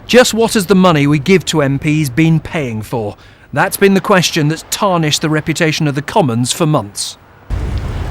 Just what has the money we give to MPs been paying for? That's been the question that's tarnished the reputation of the Commons for months.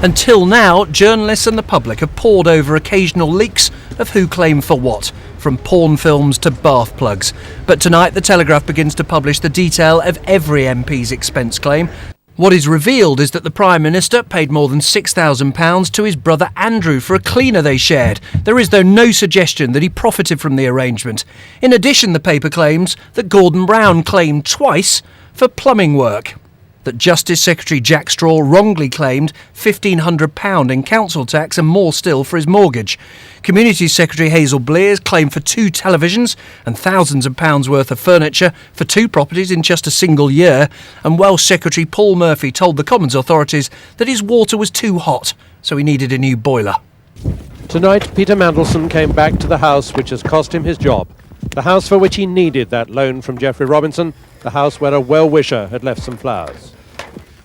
Until now, journalists and the public have pored over occasional leaks of who claimed for what, from porn films to bath plugs. But tonight the Telegraph begins to publish the detail of every MP's expense claim. What is revealed is that the Prime Minister paid more than £6,000 to his brother Andrew for a cleaner they shared. There is, though, no suggestion that he profited from the arrangement. In addition, the paper claims that Gordon Brown claimed twice for plumbing work. That Justice Secretary Jack Straw wrongly claimed £1,500 in council tax and more still for his mortgage. Community Secretary Hazel Blears claimed for 2 televisions and thousands of pounds worth of furniture for 2 properties in just a single year. And Welsh Secretary Paul Murphy told the Commons authorities that his water was too hot, so he needed a new boiler. Tonight, Peter Mandelson came back to the house which has cost him his job. The house for which he needed that loan from Geoffrey Robinson, the house where a well-wisher had left some flowers.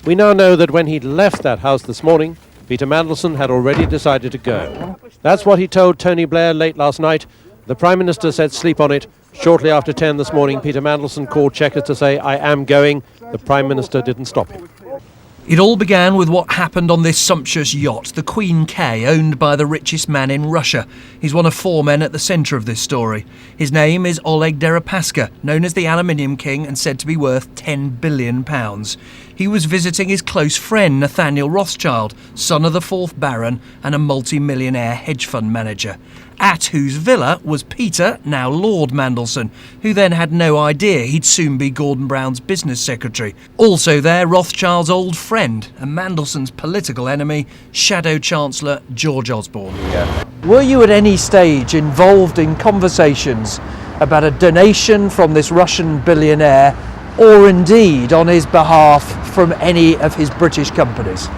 We now know that when he'd left that house this morning, Peter Mandelson had already decided to go. That's what he told Tony Blair late last night. The Prime Minister said sleep on it. Shortly after 10 this morning, Peter Mandelson called Chequers to say, "I am going." The Prime Minister didn't stop him. It all began with what happened on this sumptuous yacht, the Queen K, owned by the richest man in Russia. He's one of 4 men at the centre of this story. His name is Oleg Deripaska, known as the Aluminium King and said to be worth £10 billion. He was visiting his close friend Nathaniel Rothschild, son of the 4th Baron and a multi-millionaire hedge fund manager, at whose villa was Peter, now Lord Mandelson, who then had no idea he'd soon be Gordon Brown's business secretary. Also there, Rothschild's old friend and Mandelson's political enemy, Shadow Chancellor George Osborne. Were you at any stage involved in conversations about a donation from this Russian billionaire, or indeed on his behalf from any of his British companies?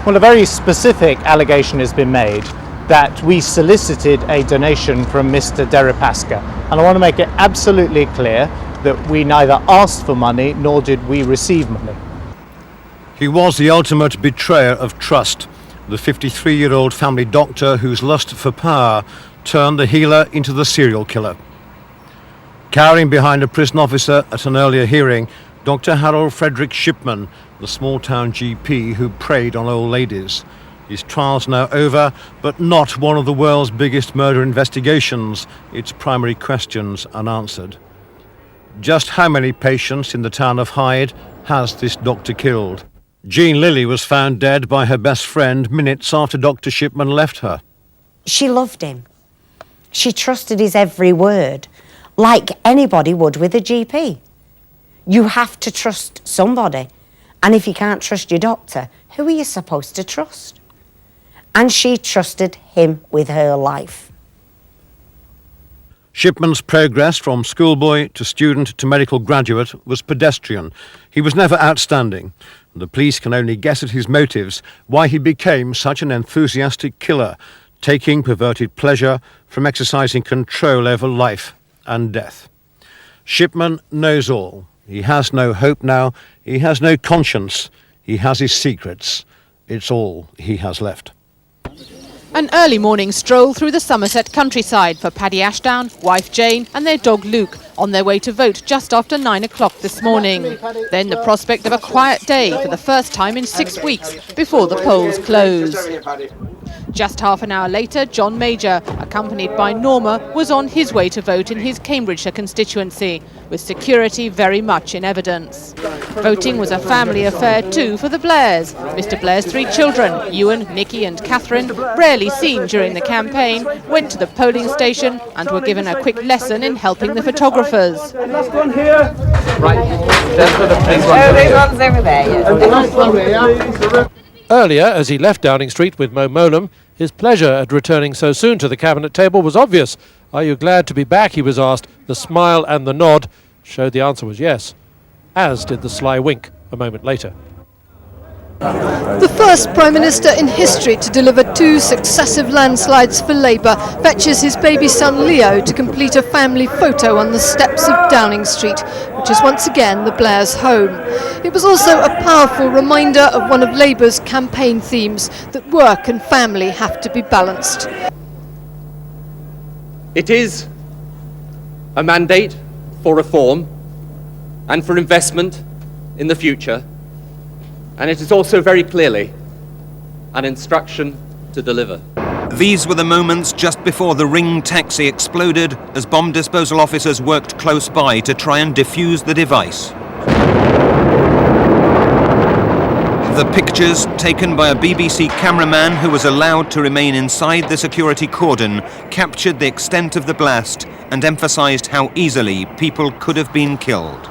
Well, a very specific allegation has been made that we solicited a donation from Mr. Deripaska. And I want to make it absolutely clear that we neither asked for money nor did we receive money. He was the ultimate betrayer of trust, the 53-year-old family doctor whose lust for power turned the healer into the serial killer. Cowering behind a prison officer at an earlier hearing, Dr. Harold Frederick Shipman, the small-town GP who preyed on old ladies. His trial's now over, but not one of the world's biggest murder investigations, its primary questions unanswered. Just how many patients in the town of Hyde has this doctor killed? Jean Lilly was found dead by her best friend minutes after Dr. Shipman left her. She loved him. She trusted his every word, like anybody would with a GP. You have to trust somebody. And if you can't trust your doctor, who are you supposed to trust? And she trusted him with her life. Shipman's progress from schoolboy to student to medical graduate was pedestrian. He was never outstanding. The police can only guess at his motives, why he became such an enthusiastic killer, taking perverted pleasure from exercising control over life and death. Shipman knows all. He has no hope now. He has no conscience. He has his secrets. It's all he has left. An early morning stroll through the Somerset countryside for Paddy Ashdown, wife Jane and their dog Luke on their way to vote just after 9 o'clock this morning. Then the prospect of a quiet day for the first time in 6 weeks before the polls close. Just half an hour later, John Major, accompanied by Norma, was on his way to vote in his Cambridgeshire constituency, with security very much in evidence. Voting was a family affair too for the Blairs. Mr. Blair's 3 children, Ewan, Nicky and Catherine, rarely seen during the campaign, went to the polling station and were given a quick lesson in helping the photographers. Last one here. Right. One's over there. Earlier, as he left Downing Street with Mo Mowlam, his pleasure at returning so soon to the cabinet table was obvious. "Are you glad to be back?" he was asked. The smile and the nod showed the answer was yes, as did the sly wink a moment later. The first Prime Minister in history to deliver 2 successive landslides for Labour fetches his baby son Leo to complete a family photo on the steps of Downing Street, which is once again the Blairs' home. It was also a powerful reminder of one of Labour's campaign themes, that work and family have to be balanced. It is a mandate for reform and for investment in the future, and it is also very clearly an instruction to deliver. These were the moments just before the Ring taxi exploded as bomb disposal officers worked close by to try and defuse the device. The pictures, taken by a BBC cameraman who was allowed to remain inside the security cordon, captured the extent of the blast and emphasised how easily people could have been killed.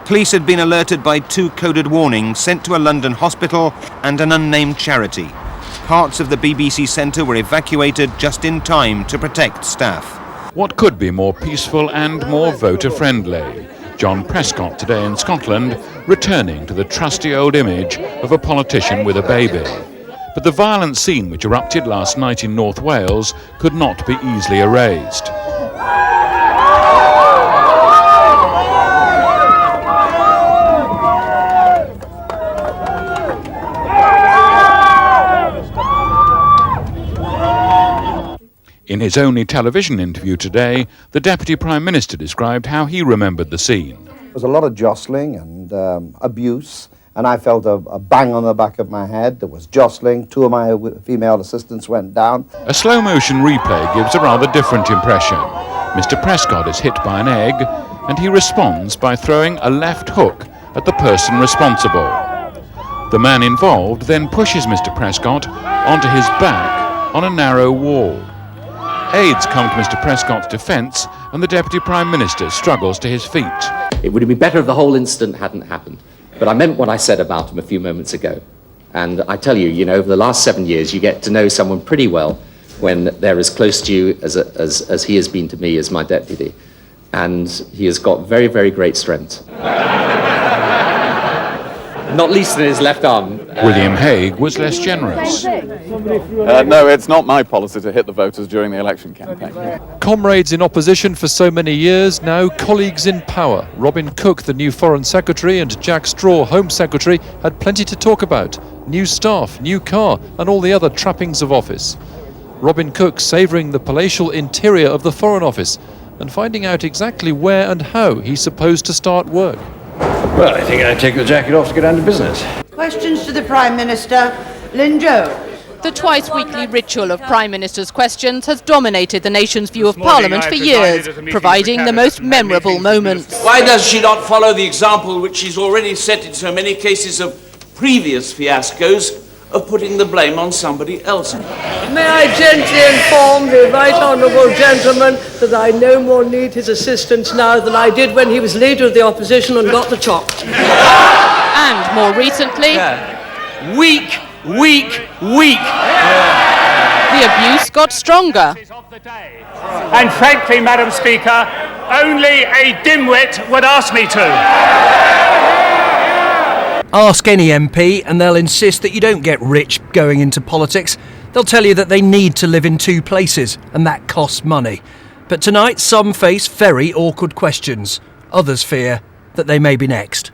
Police had been alerted by 2 coded warnings sent to a London hospital and an unnamed charity. Parts of the BBC centre were evacuated just in time to protect staff. What could be more peaceful and more voter-friendly? John Prescott today in Scotland, returning to the trusty old image of a politician with a baby. But the violent scene which erupted last night in North Wales could not be easily erased. In his only television interview today, the Deputy Prime Minister described how he remembered the scene. There was a lot of jostling and abuse, and I felt a bang on the back of my head. There was jostling. 2 of my female assistants went down. A slow-motion replay gives a rather different impression. Mr. Prescott is hit by an egg, and he responds by throwing a left hook at the person responsible. The man involved then pushes Mr. Prescott onto his back on a narrow wall. Aides come to Mr. Prescott's defence, and the Deputy Prime Minister struggles to his feet. It would have been better if the whole incident hadn't happened. But I meant what I said about him a few moments ago. And I tell you, over the last 7 years, you get to know someone pretty well when they're as close to you as he has been to me as my deputy. And he has got very, very great strength. Not least in his left arm. William Hague was less generous. No, it's not my policy to hit the voters during the election campaign. Comrades in opposition for so many years, now colleagues in power. Robin Cook, the new Foreign Secretary, and Jack Straw, Home Secretary, had plenty to talk about. New staff, new car, and all the other trappings of office. Robin Cook savouring the palatial interior of the Foreign Office and finding out exactly where and how he's supposed to start work. Well, I think I'd take the jacket off to get down to business. Questions to the Prime Minister. Lynn Jones. The twice-weekly ritual of Prime Minister's questions has dominated the nation's view of Parliament for years, providing the most memorable moments. Why does she not follow the example which she's already set in so many cases of previous fiascos of putting the blame on somebody else? May I gently inform the right honourable gentleman that I no more need his assistance now than I did when he was Leader of the Opposition and got the chop. And more recently... Weak. The abuse got stronger. And frankly, Madam Speaker, only a dimwit would ask me to. Ask any MP and they'll insist that you don't get rich going into politics. They'll tell you that they need to live in 2 places and that costs money. But tonight some face very awkward questions. Others fear that they may be next.